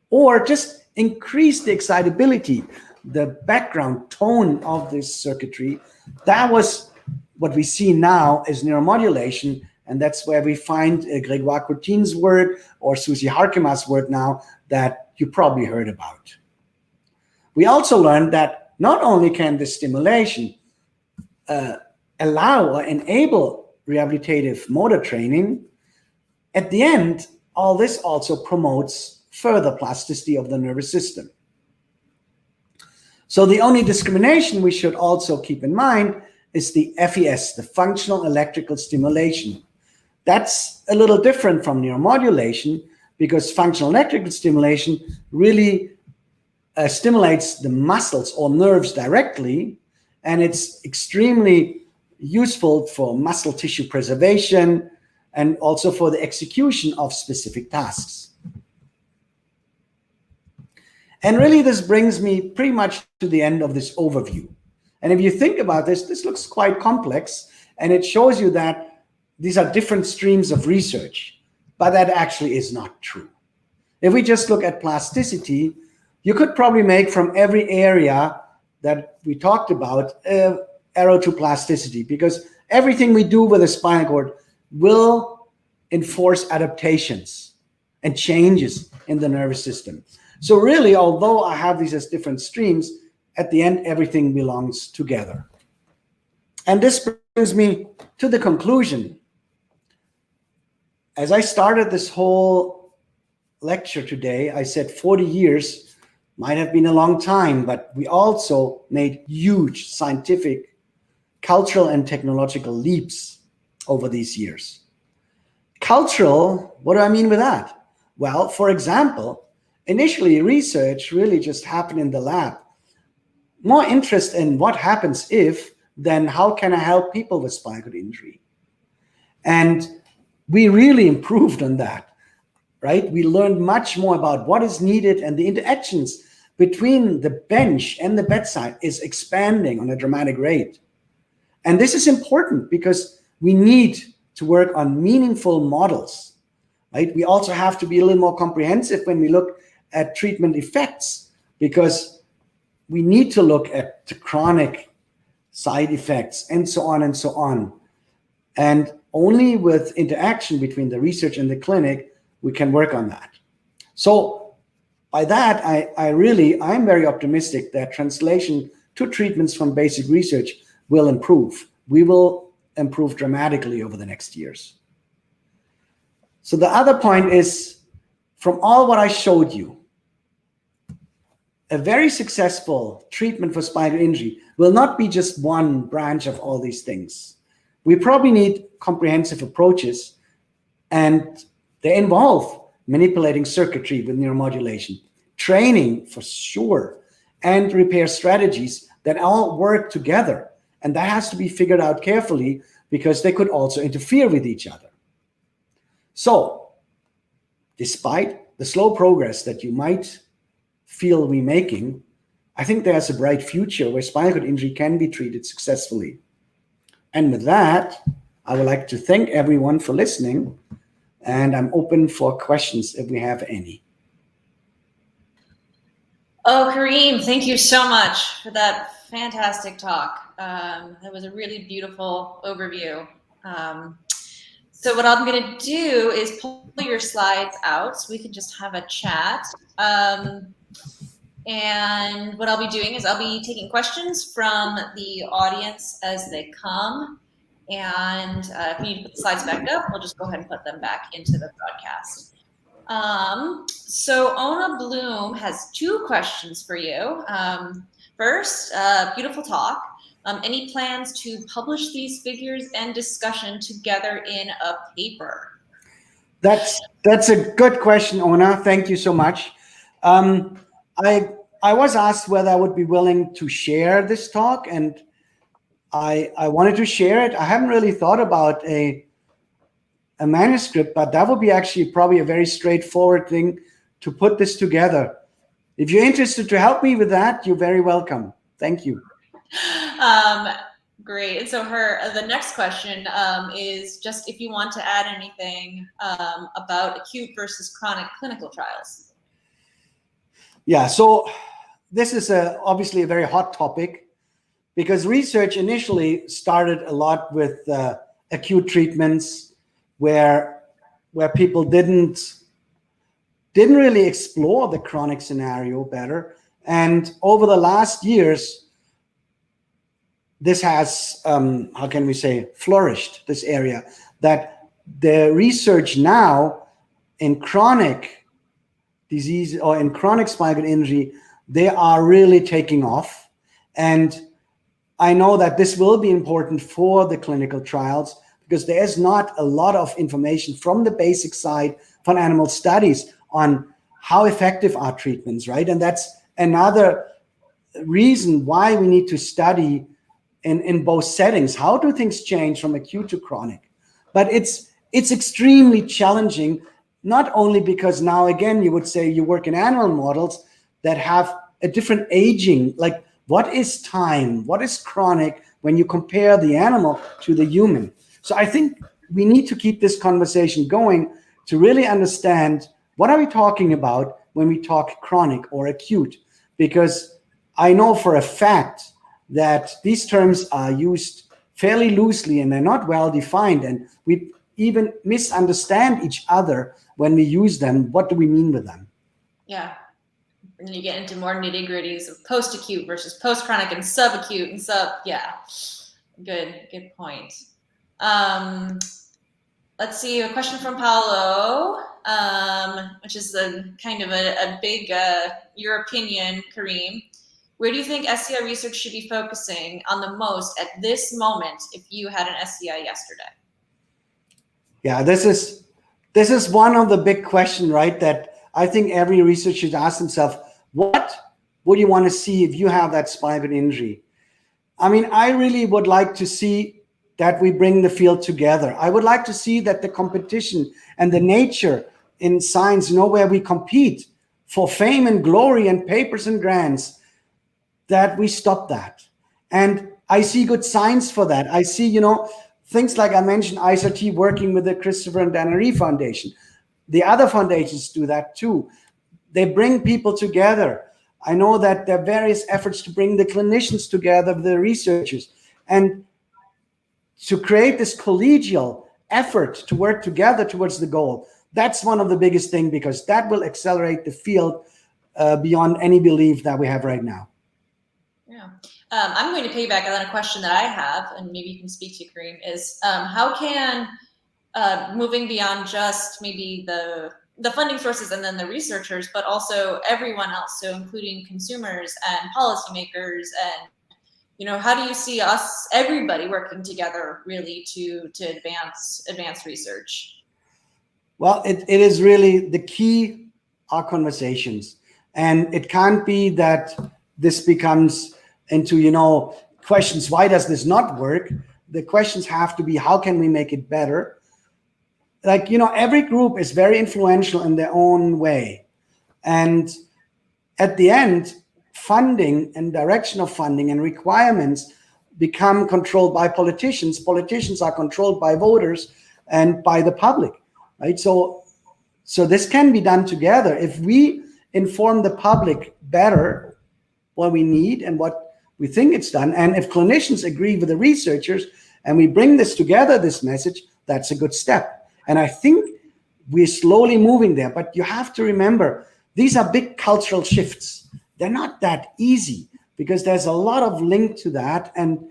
or just increase the excitability, the background tone of this circuitry. That was what we see now as neuromodulation, and that's where we find Grégoire Courtine's work or Susie Harkema's work now that you probably heard about. We also learned that not only can this stimulation allow or enable rehabilitative motor training, at the end, all this also promotes further plasticity of the nervous system. So the only discrimination we should also keep in mind is the FES, the functional electrical stimulation. That's a little different from neuromodulation, because functional electrical stimulation really stimulates the muscles or nerves directly, and it's extremely useful for muscle tissue preservation and also for the execution of specific tasks. And really, this brings me pretty much to the end of this overview. And if you think about this, this looks quite complex, and it shows you that these are different streams of research, but that actually is not true. If we just look at plasticity, you could probably make from every area that we talked about an arrow to plasticity, because everything we do with the spinal cord will enforce adaptations and changes in the nervous system. So really, although I have these as different streams, at the end, everything belongs together. And this brings me to the conclusion. As I started this whole lecture today, I said 40 years might have been a long time, but we also made huge scientific, cultural, and technological leaps over these years. Cultural, what do I mean with that? Well, for example, initially research really just happened in the lab. More interest in what happens if than how can I help people with spinal cord injury. And we really improved on that, right? We learned much more about what is needed, and the interactions between the bench and the bedside is expanding on a dramatic rate. And this is important because we need to work on meaningful models, right? We also have to be a little more comprehensive when we look at treatment effects, because we need to look at the chronic side effects and so on and so on. And only with interaction between the research and the clinic, we can work on that. So by that, I'm very optimistic that translation to treatments from basic research will improve. We will improve dramatically over the next years. So the other point is, from all what I showed you, a very successful treatment for spinal injury will not be just one branch of all these things. We probably need comprehensive approaches, and they involve manipulating circuitry with neuromodulation, training for sure, and repair strategies that all work together. And that has to be figured out carefully, because they could also interfere with each other. So, despite the slow progress that you might feel we're making, I think there's a bright future where spinal cord injury can be treated successfully. And with that, I would like to thank everyone for listening, and I'm open for questions if we have any. Oh, Karim, thank you so much for that fantastic talk. That was a really beautiful overview. So what I'm going to do is pull your slides out so we can just have a chat. And what I'll be doing is I'll be taking questions from the audience as they come. And if we need to put the slides back up, we'll just go ahead and put them back into the broadcast. So Ona Bloom has 2 questions for you. First, beautiful talk. Any plans to publish these figures and discussion together in a paper? That's a good question, Ona. Thank you so much. I was asked whether I would be willing to share this talk, and I wanted to share it. I haven't really thought about a manuscript, but that would be actually probably a very straightforward thing to put this together. If you're interested to help me with that, you're very welcome. Thank you. Great. And so the next question is just if you want to add anything about acute versus chronic clinical trials. Yeah, so this is obviously a very hot topic, because research initially started a lot with acute treatments where people didn't really explore the chronic scenario better. And over the last years, this has, how can we say, flourished, this area, that the research now in chronic disease or in chronic spinal injury they are really taking off. And I know that this will be important for the clinical trials because there is not a lot of information from the basic side from animal studies on how effective are treatments, right? And that's another reason why we need to study in both settings. How do things change from acute to chronic? But it's extremely challenging, not only because now, again, you would say you work in animal models that have a different aging, like what is time, what is chronic when you compare the animal to the human. So I think we need to keep this conversation going to really understand what are we talking about when we talk chronic or acute, because I know for a fact that these terms are used fairly loosely and they're not well defined, and we even misunderstand each other when we use them. What do we mean with them? Yeah. And you get into more nitty gritties of post-acute versus post-chronic and subacute and yeah. Good point. Let's see, a question from Paolo, which is a kind of a big, your opinion, Karim. Where do you think SCI research should be focusing on the most at this moment if you had an SCI yesterday? Yeah, this is one of the big questions, right? That I think every researcher should ask themselves, what would you want to see if you have that spinal cord injury? I mean, I really would like to see that we bring the field together. I would like to see that the competition and the nature in science, where we compete for fame and glory and papers and grants, that we stop that. And I see good signs for that. I see, things like I mentioned, ISRT working with the Christopher and Dana Reeve Foundation. The other foundations do that too. They bring people together. I know that there are various efforts to bring the clinicians together, the researchers, and to create this collegial effort to work together towards the goal. That's one of the biggest things, because that will accelerate the field beyond any belief that we have right now. Yeah. I'm going to piggyback on a question that I have, and maybe you can speak to, Karim, is how can moving beyond just maybe the funding sources and then the researchers, but also everyone else, so including consumers and policymakers, and how do you see us, everybody, working together really to advance research? Well, it is really the key are conversations, and it can't be that this becomes into questions, why does this not work? The questions have to be, how can we make it better? Like, every group is very influential in their own way. And at the end, funding and direction of funding and requirements become controlled by politicians. Politicians are controlled by voters and by the public, right? So this can be done together. If we inform the public better what we need and what we think it's done, and if clinicians agree with the researchers and we bring this together, this message, that's a good step. And I think we're slowly moving there, but you have to remember, these are big cultural shifts. They're not that easy because there's a lot of link to that. And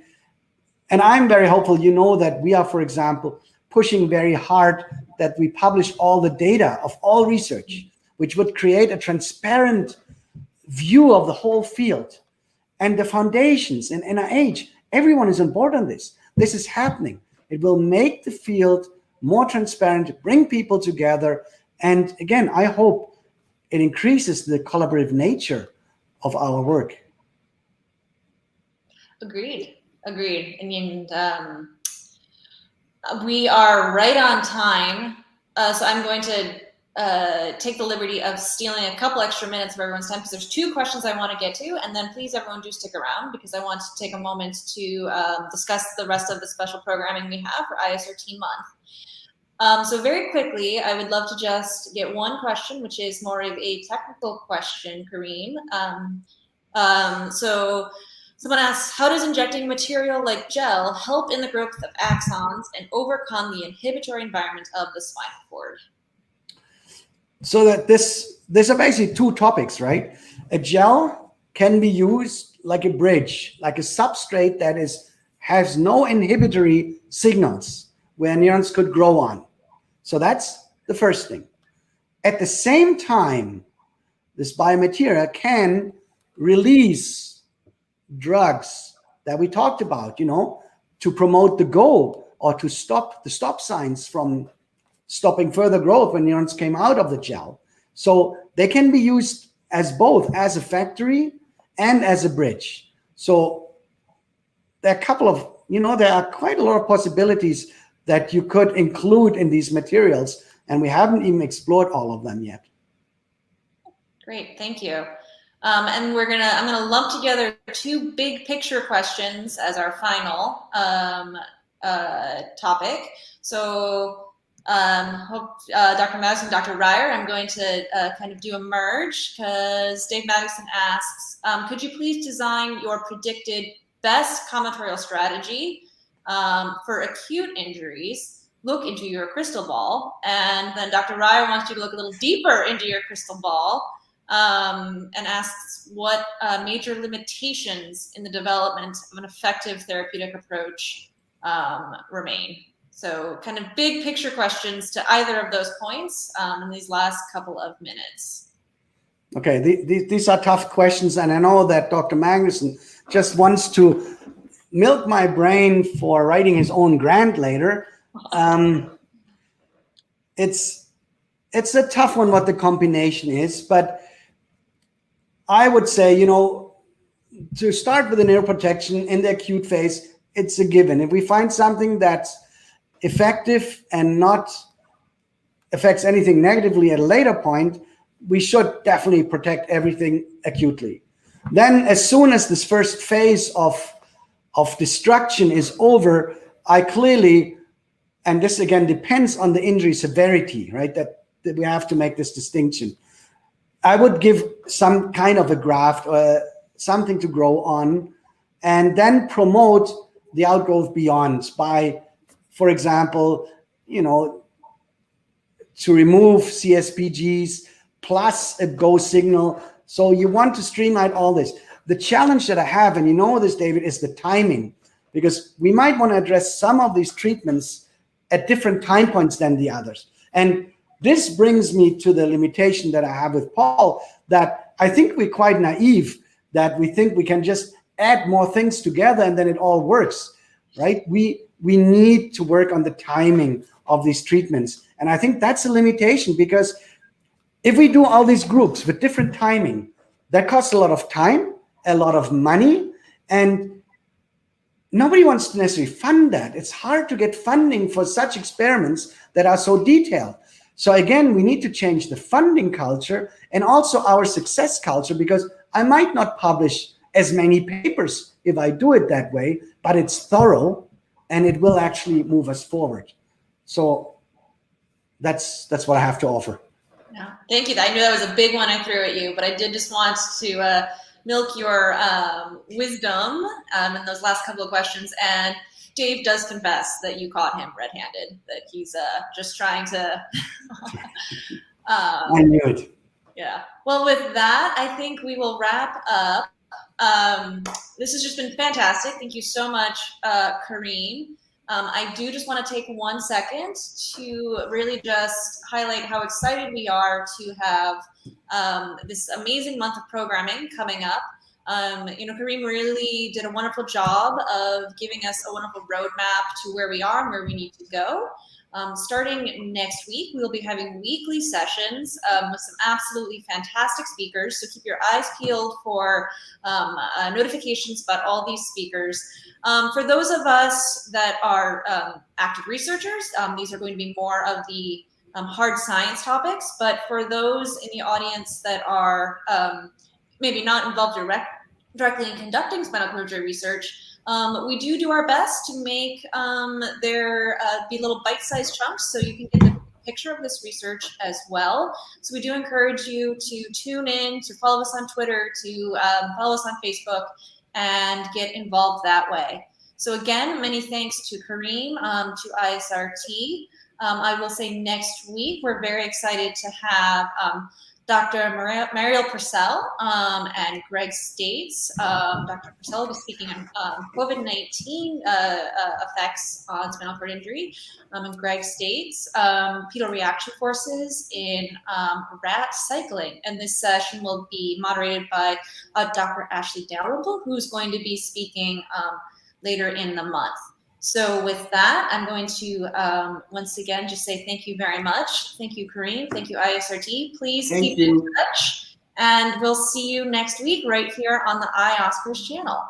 I'm very hopeful, that we are, for example, pushing very hard that we publish all the data of all research, which would create a transparent view of the whole field. And the foundations and NIH, everyone is on board on this. This is happening. It will make the field more transparent, bring people together. And again, I hope it increases the collaborative nature of our work. Agreed. I mean, we are right on time. So I'm going to take the liberty of stealing a couple extra minutes of everyone's time because there's two questions I want to get to, and then please everyone do stick around because I want to take a moment to discuss the rest of the special programming we have for ISRT month. So very quickly, I would love to just get one question, which is more of a technical question, Karim. So someone asks, how does injecting material like gel help in the growth of axons and overcome the inhibitory environment of the spinal cord? So that this are basically two topics, right? A gel can be used like a bridge, like a substrate that has no inhibitory signals where neurons could grow on. So that's the first thing. At the same time, this biomaterial can release drugs that we talked about, to promote the goal or to stop the stop signs from stopping further growth when neurons came out of the gel. So they can be used as both, as a factory and as a bridge. So there are a couple of, there are quite a lot of possibilities that you could include in these materials, and we haven't even explored all of them yet. Great, thank you. And I'm gonna lump together two big picture questions as our final topic. So Dr. Madison, Dr. Ryer, I'm going to kind of do a merge, because Dave Madison asks, could you please design your predicted best combinatorial strategy for acute injuries? Look into your crystal ball. And then Dr. Ryer wants you to look a little deeper into your crystal ball, and asks what major limitations in the development of an effective therapeutic approach remain. So kind of big picture questions to either of those points in these last couple of minutes. Okay, these are tough questions, and I know that Dr. Magnuson just wants to milk my brain for writing his own grant later. It's a tough one what the combination is, but I would say, to start with the neuroprotection in the acute phase, it's a given. If we find something that's effective and not affects anything negatively at a later point, we should definitely protect everything acutely. Then as soon as this first phase of destruction is over, I clearly, and this again depends on the injury severity, right? That we have to make this distinction. I would give some kind of a graft or something to grow on, and then promote the outgrowth beyond by, for example, to remove Cspgs plus a go signal. So you want to streamline all this. The challenge that I have, and you know this, David, is the timing, because we might want to address some of these treatments at different time points than the others. And this brings me to the limitation that I have with Paul, that I think we're quite naive, that we think we can just add more things together and then it all works, right? We need to work on the timing of these treatments. And I think that's a limitation, because if we do all these groups with different timing, that costs a lot of time, a lot of money, and nobody wants to necessarily fund that. It's hard to get funding for such experiments that are so detailed. So again, we need to change the funding culture and also our success culture, because I might not publish as many papers if I do it that way, but it's thorough and it will actually move us forward. So that's what I have to offer. Yeah, thank you. I knew that was a big one I threw at you, but I did just want to milk your wisdom in those last couple of questions. And Dave does confess that you caught him red-handed, that he's just trying to... I knew it. Yeah. Well, with that, I think we will wrap up. This has just been fantastic. Thank you so much, Karim. I do just want to take 1 second to really just highlight how excited we are to have this amazing month of programming coming up. Karim really did a wonderful job of giving us a wonderful roadmap to where we are and where we need to go. Starting next week, we will be having weekly sessions with some absolutely fantastic speakers. So keep your eyes peeled for notifications about all these speakers. For those of us that are active researchers, these are going to be more of the hard science topics. But for those in the audience that are maybe not involved directly in conducting spinal cord injury research, we do our best to make there be little bite-sized chunks so you can get a picture of this research as well. So we do encourage you to tune in, to follow us on Twitter, to follow us on Facebook, and get involved that way. So again, many thanks to Karim, to ISRT. I will say next week, we're very excited to have Dr. Mariel Purcell and Greg States. Dr. Purcell will be speaking on COVID-19 effects on spinal cord injury, and Greg States, pedal reaction forces in rat cycling. And this session will be moderated by Dr. Ashley Dalrymple, who's going to be speaking later in the month. So with that, I'm going to once again just say thank you very much. Thank you, Karim. Thank you, ISRT. Please keep in touch, and we'll see you next week right here on the iOSCARS channel.